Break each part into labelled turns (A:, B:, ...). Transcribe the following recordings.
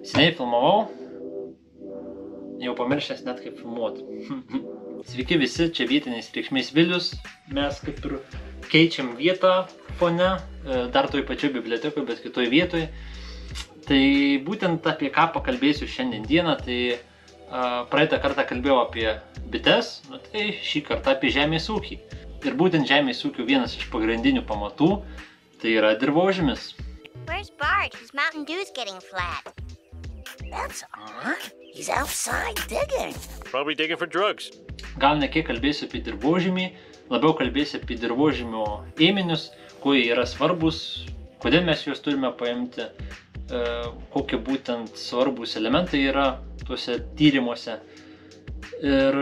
A: Seniai filmavau, jau pamiršęs net kaip filmuoti. Sveiki visi, čia vietiniais reikšmiais Vilius. Mes kaip ir keičiam vietą fone, dar toj pačioj bibliotekoje, bet kitoj vietoj. Tai būtent apie ką pakalbėsiu šiandien dieną, tai praeitą kartą kalbėjau apie bites, tai šį kartą apie žemės ūkį. Ir būtent žemės ūkio vienas iš pagrindinių pamatų tai yra dirvožemis.
B: Where's Bart? His Mountain Dew's getting flat.
C: That's odd. He's outside digging.
D: Probably digging for drugs.
A: Gal ne kiek kalbėsiu apie dirvožemį, labiau kalbėsiu apie dirvožemio ėminius, kuo jie yra svarbus, kodėl mes juos turime paimti, kokie būtent svarbus elementai yra tuose tyrimuose. Ir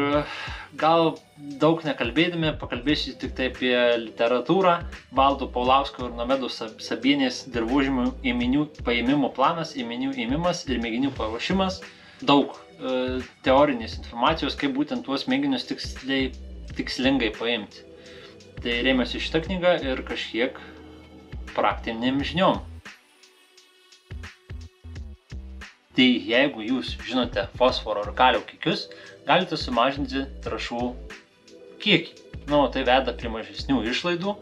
A: gal daug nekalbėdami, pakalbėsiu tik tai apie literatūrą. Valdo Paulausko ir Nomedos Sabienės dirvožemio ėminių paėmimo planas, ėminių ėmimas ir mėginių paruošimas. Daug teorinės informacijos, kaip būtent tuos mėginius tikslingai paimti. Tai rėmėsi šitą knygą ir kažkiek praktiniam žiniom. Tai jeigu jūs žinote fosforo ir kalio kiekius, galite sumažinti trąšų kiekį. Tai veda prie mažesnių išlaidų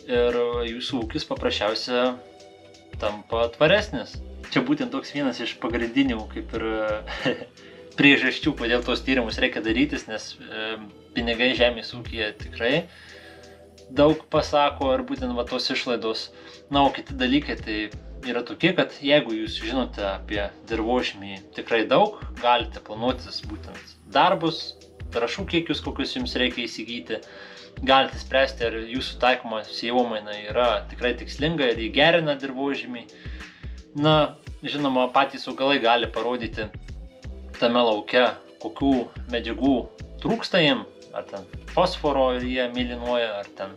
A: ir jūsų ūkis paprasčiausia tampa tvaresnis. Čia būtent toks vienas iš pagrindinių kaip ir priežasčių, kodėl tos tyrimus reikia darytis, nes pinigai žemės ūkyje tikrai daug pasako ir būtent tos išlaidos. O kiti dalykai tai yra tokie, kad jeigu jūs žinote apie dirvožemį tikrai daug, galite planuotis būtent darbus, trąšų kiekius, kokius jums reikia įsigyti, galite spręsti, ar jūsų taikoma sėjomaina yra tikrai tikslinga ir jį gerina dirvožemį. Žinoma, patys augalai gali parodyti tame lauke, kokių medžiagų trūksta jiem, ar ten fosforo jie mėlynuoja, ar ten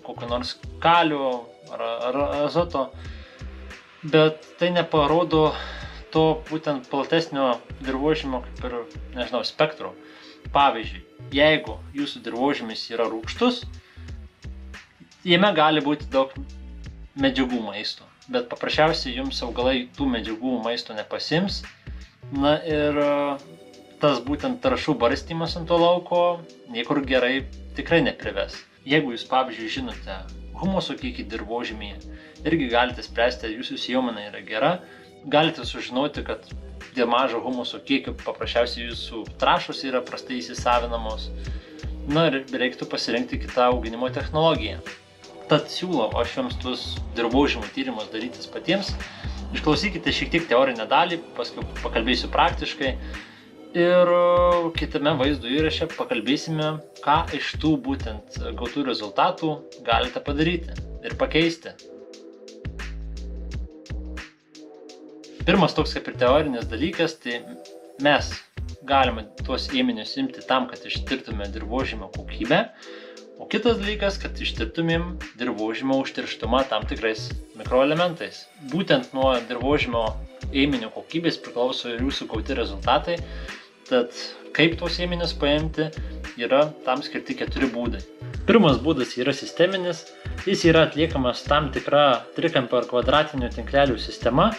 A: kokio nors kalio ar azoto. Bet tai neparodo to būtent platesnio dirvožemio kaip ir, spektro. Pavyzdžiui, jeigu jūsų dirvožemis yra rūgštus, jame gali būti daug medžiagų maisto, bet paprasčiausiai jums augalai tų medžiagų maisto nepasiims. Ir tas būtent trąšų barstymas ant to lauko niekur gerai tikrai neprives. Jeigu jūs, pavyzdžiui, žinote humuso kiekį dirvožemyje, irgi galite spręsti, ar jūsų sėjomaina yra gera. Galite sužinoti, kad dėl mažo humuso kiekio paprasčiausiai jūsų trąšos yra prastai įsisavinamos. Ir reiktų pasirinkti kitą auginimo technologiją. Tad siūlau aš jums tuos dirvožemio tyrimus darytis patiems. Išklausykite šiek tiek teorinę dalį, paskui pakalbėsiu praktiškai. Ir kitame vaizdo įraše pakalbėsime, ką iš tų būtent gautų rezultatų galite padaryti ir pakeisti. Pirmas toks kaip ir teorinis dalykas, tai mes galime tuos ėminius imti tam, kad ištirtume dirvožemio kokybę. O kitas dalykas, kad ištirtumėm dirvožemio užterštumą tam tikrais mikroelementais. Būtent nuo dirvožemio ėminių kokybės priklauso ir jūsų gauti rezultatai. Tad kaip tos ėminius paimti, yra tam skirti 4 būdai. Pirmas būdas yra sisteminis. Jis yra atliekamas tam tikra trikampio ar kvadratinių tinklelių sistema.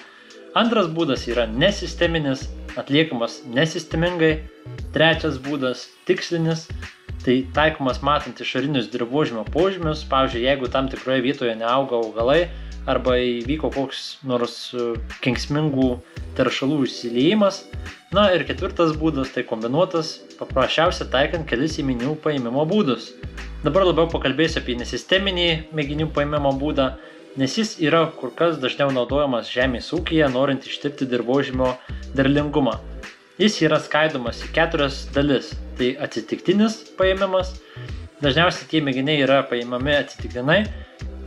A: Antras būdas yra nesisteminis, atliekamas nesistemingai. Trečias būdas tikslinis. Tai taikomas matant išorinius dirvožemio požymius, pavyzdžiui, jeigu tam tikroje vietoje neauga augalai arba įvyko koks nors kenksmingų teršalų išsiliejimas. Ir ketvirtas būdas tai kombinuotas, paprasčiausia taikant kelis ėminių paėmimo būdus. Dabar labiau pakalbėsiu apie nesisteminį mėginių paėmimo būdą, nes jis yra kur kas dažniau naudojamas žemės ūkyje, norint ištirti dirvožemio derlingumą. Jis yra skaidomas į 4 dalis. Tai atsitiktinis paėmimas. Dažniausiai tie mėginiai yra paimami atsitiktinai.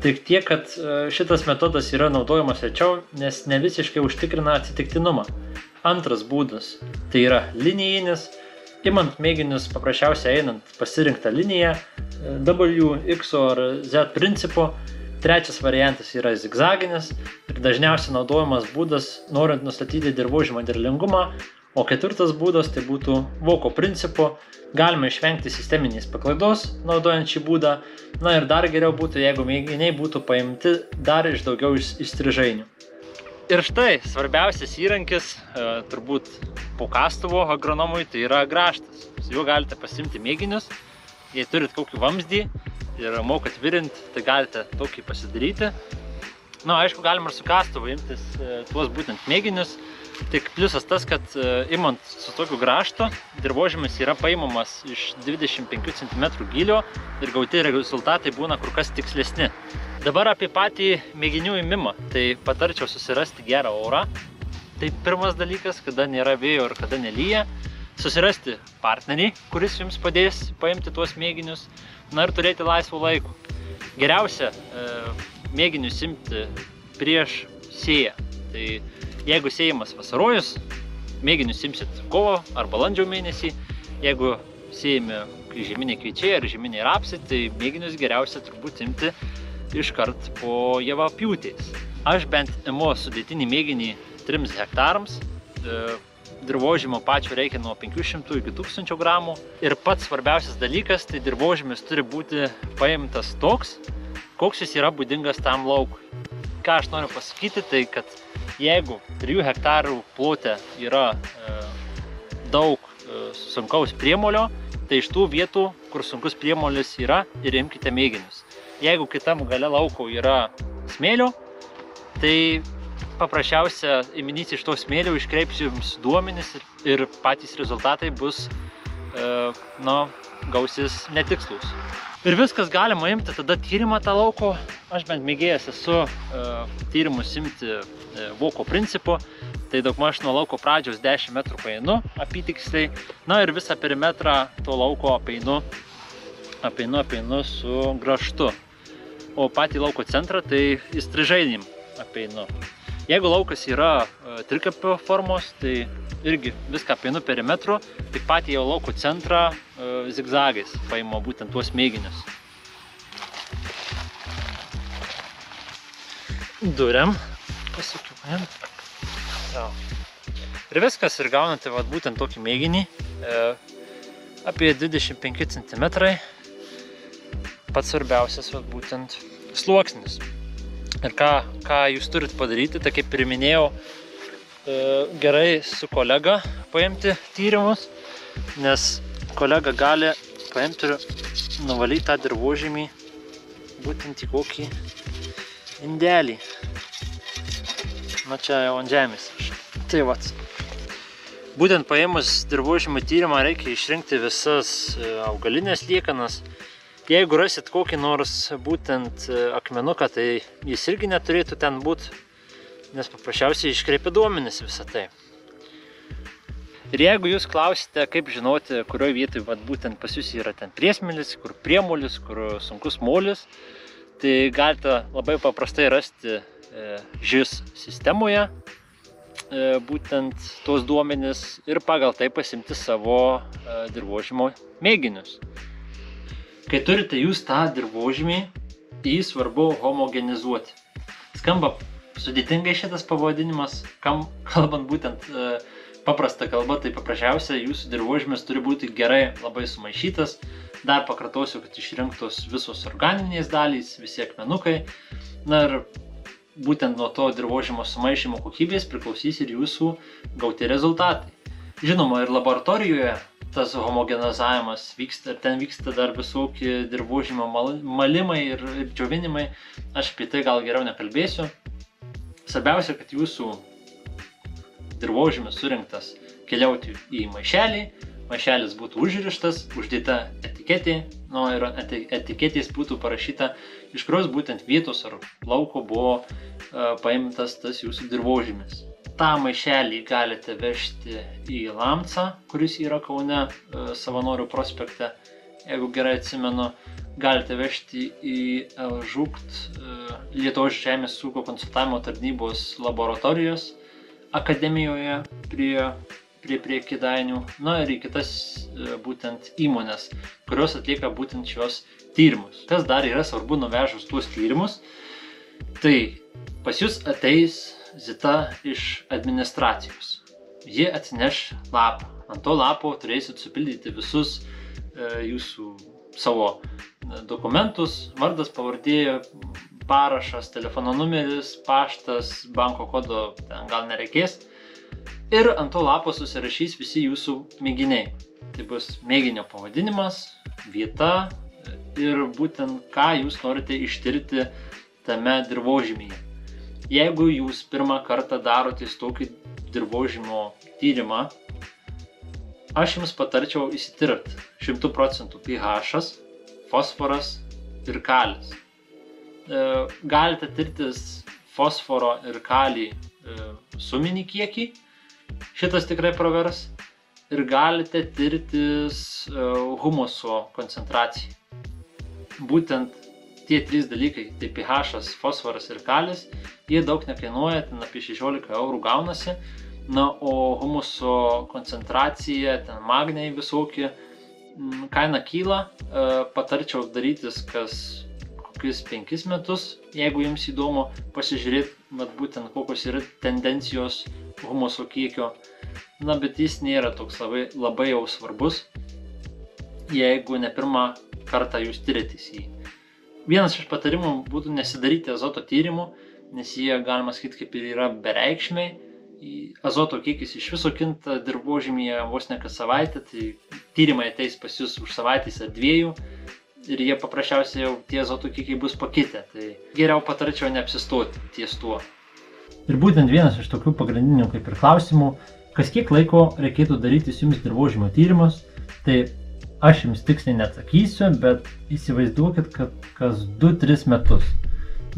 A: Tik tiek, kad šitas metodas yra naudojamas rečiau, nes ne visiškai užtikrina atsitiktinumą. Antras būdas tai yra linijinis. Imant mėginius paprasčiausiai einant pasirinktą liniją W, X ar Z principu. Trečias variantas yra zigzaginis ir dažniausiai naudojamas būdas norint nustatyti dirvožemio derlingumą. O ketvirtas būdas tai būtų voko principu. Galima išvengti sisteminės paklaidos naudojant šį būdą. Ir dar geriau būtų, jeigu mėginiai būtų paimti dar iš daugiau įstrižainių. Ir štai, svarbiausias įrankis, turbūt po kastuvo agronomui, tai yra grąžtas. Su juo galite pasimti mėginius, jei turit kokį vamzdį ir mokat virint, tai galite tokį pasidaryti. Na, aišku, galima ir su kastuvu imtis tuos būtent mėginius, tik pliusas tas, kad imant su tokiu grąžtu, dirvožemis yra paimamas iš 25 cm gylio ir gauti rezultatai būna kur kas tikslesni. Dabar apie patį mėginių įmimą, tai patarčiau susirasti gerą orą. Tai pirmas dalykas, kada nėra vėjo ir kada nelyja, susirasti partnerį, kuris jums padės paimti tuos mėginius, na ir turėti laisvo laiko. Geriausia mėginius imti prieš sėją. Tai jeigu sėjimas vasarojus, mėginius imsit kovo ar balandžio mėnesį. Jeigu sėjami žieminiai kviečiai ar žieminiai rapsai, tai mėginius geriausia turbūt imti iškart po javapjūtės. Aš bent imu sudėtinį mėginį 3 hektarams. Dirvožemio pačio reikia nuo 500 iki 1000 gramų. Ir pats svarbiausias dalykas, tai dirvožemis turi būti paimtas toks, koks jis yra būdingas tam laukui. Ką aš noriu pasakyti, tai kad jeigu 3 hektarų plote yra daug sunkaus priemolio, tai iš tų vietų, kur sunkus priemolis yra, ir imkite mėginius. Jeigu kitam gale lauko yra smėlio, tai paprasčiausia iminys iš to smėlio iškreips jums duomenis ir patys rezultatai bus, gausis netikslus. Ir viskas galima imti tada tyrimą tą lauko. Aš bent mėgėjęs esu tyrimus imti voko principu. Tai daugmaž nuo lauko pradžios 10 metrų paeinu apytiksliai. Na ir visą perimetrą to lauko apeinu su grąžtu. O patį lauko centrą tai įstrižainim apeinu. Jeigu laukas yra trikapio formos, tai irgi viską apeinu perimetru, tik patį jau lauko centrą zigzagais paimu būtent tuos mėginius. Duriam, pasukiuojam. Ir viskas, ir gaunate būtent tokį mėginį, apie 25 cm. Pats svarbiausias būtent sluoksnis. Ir ką jūs turit padaryti, tai kaip ir minėjau, gerai su kolega paimti tyrimus, nes kolega gali paimti ir nuvalyti tą dirvožemį būtent į kokį indelį. Na čia jau ant žemės. Tai vat. Būtent paėmus dirvožemio tyrimą reikia išrinkti visas augalinės liekanas. Jeigu rasit kokį nors būtent akmenuką, tai jis irgi neturėtų ten būti, nes paprasčiausiai iškreipia duomenis visą tai. Ir jeigu jūs klausite, kaip žinoti, kurioje vietoje būtent pas jūs yra ten priesmėlis, kur priemolis, kur sunkus molis, tai galite labai paprastai rasti žis sistemoje būtent tos duomenis ir pagal tai pasimti savo dirvožemio mėginius. Kai turite jūs tą dirvožemį, jį svarbu homogenizuoti. Skamba sudėtingai šitas pavadinimas, kalbant būtent paprastą kalbą, tai paprasčiausia jūsų dirvožemis turi būti gerai labai sumaišytas. Dar pakartosiu, kad išrinktos visos organinės dalys, visi akmenukai. Na ir būtent nuo to dirvožemio sumaišymo kokybės priklausys ir jūsų gauti rezultatai. Žinoma, ir laboratorijoje tas homogenizavimas vyksta, ir ten vyksta dar visokie dirvožemio malimai ir džiovinimai. Aš apie tai gal geriau nekalbėsiu. Svarbiausia, kad jūsų dirvožemis surinktas keliauti į maišelį, maišelis būtų užrištas, uždėta etiketė, ir etiketės būtų parašyta, iš kurios būtent vietos ar lauko buvo paimtas tas jūsų dirvožemis. tą maišelį galite vežti į Lamcą, kuris yra Kaune Savanorių prospekte, jeigu gerai atsimenu. Galite vežti į Žukt Lietuvos žemės ūkio konsultavimo tarnybos laboratorijos akademijoje prie Kėdainių, na ir į kitas būtent įmonės, kurios atlieka būtent šios tyrimus. Kas dar yra svarbu nuvežus tuos tyrimus, tai pas jūs ateis Zita iš administracijos. Ji atsineš lapą. Ant to lapo turėsit supildyti visus jūsų savo dokumentus, vardas, pavardė, parašas, telefono numeris, paštas, banko kodo ten gal nereikės. Ir ant to lapo susirašys visi jūsų mėginiai. Tai bus mėginio pavadinimas, vieta ir būtent ką jūs norite ištirti tame dirvožemyje. Jeigu jūs pirmą kartą darotės tokį dirvožemio tyrimą, aš jums patarčiau įsitirti 100% pH, fosforas ir kalis. Galite tirtis fosforo ir kalį suminį kiekį, šitas tikrai pravers, ir galite tirtis humuso koncentraciją. Būtent tie 3 dalykai, tai pH, fosforas ir kalis, jie daug nekainuoja, ten apie 16 eurų gaunasi. Na, o humuso koncentracija, ten magniai visokie, kaina kyla, patarčiau darytis kas kokius 5 metus, jeigu jums įdomu pasižiūrėti, būtent kokios yra tendencijos humuso kiekio. Na, bet jis nėra toks labai jau svarbus, jeigu ne pirmą kartą jūs tyrėtės jį. Vienas iš patarimų būtų nesidaryti azoto tyrimų, nes jie, galima sakyti, kaip ir yra bereikšmiai. Azoto kiekis iš viso kinta dirvožemyje vos ne kas savaitę, tai tyrimai ateis pas jūs už savaitės ar 2 ir jie paprasčiausiai jau tie azoto kiekiai bus pakitę. Tai geriau patarčiau neapsistoti ties tuo. Ir būtent vienas iš tokių pagrindinių kaip ir klausimų, kas kiek laiko reikėtų daryti jums dirvožemio tyrimus, tai aš jums tiksliai neatsakysiu, bet įsivaizduokit, kad kas 2-3 metus,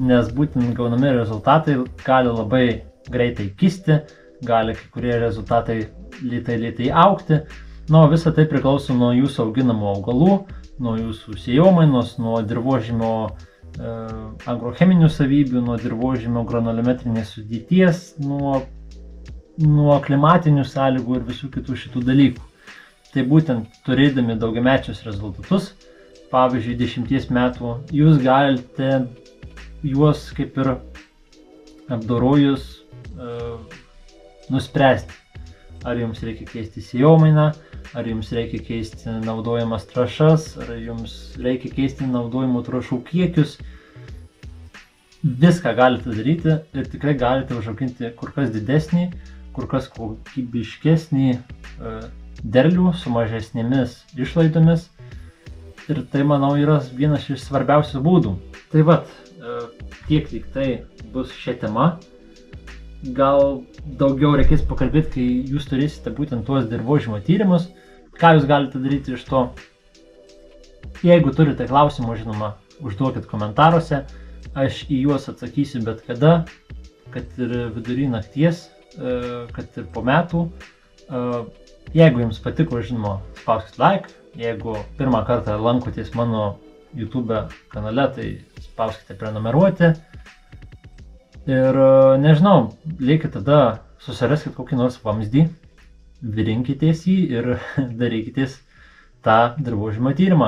A: nes būtent gaunami rezultatai gali labai greitai kisti, gali kai kurie rezultatai lėtai augti. Na, visa tai priklauso nuo jūsų auginamų augalų, nuo jūsų sėjomainos, nuo dirvožemio agrocheminių savybių, nuo dirvožemio granulometrinės sudėties, nuo klimatinių sąlygų ir visų kitų šitų dalykų. Tai būtent turėdami daugiamečius rezultatus, pavyzdžiui 10 metų, jūs galite juos kaip ir apdorojus nuspręsti, ar jums reikia keisti sėjomainą, ar jums reikia keisti naudojamas trąšas, ar jums reikia keisti naudojamų trąšų kiekius. Viską galite daryti ir tikrai galite užauginti kur kas didesnį, kur kas kokybiškesnį derlių su mažesnėmis išlaidomis. Ir tai, manau, yra vienas iš svarbiausių būdų. Tai vat, tiek tik tai bus šią temą. Gal daugiau reikės pakalbėti, kai jūs turėsite būtent tuos dirvožemio tyrimus, ką jūs galite daryti iš to. Jeigu turite klausimų, žinoma, užduokit komentaruose, aš į juos atsakysiu bet kada, kad ir vidury nakties, kad ir po metų. Jeigu jums patiko, žinoma, spauskit like, jeigu pirmą kartą lankotės mano YouTube kanale, tai spauskite prenumeruoti. Ir nežinau, liekit tada, susiraskit kokį nors vamzdį, virinkitės jį ir darykitės tą dirvožemio tyrimą.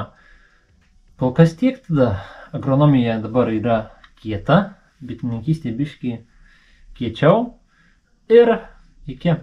A: Kol kas tiek tada, agronomija dabar yra kieta, bitininkystė biškį kiečiau ir iki.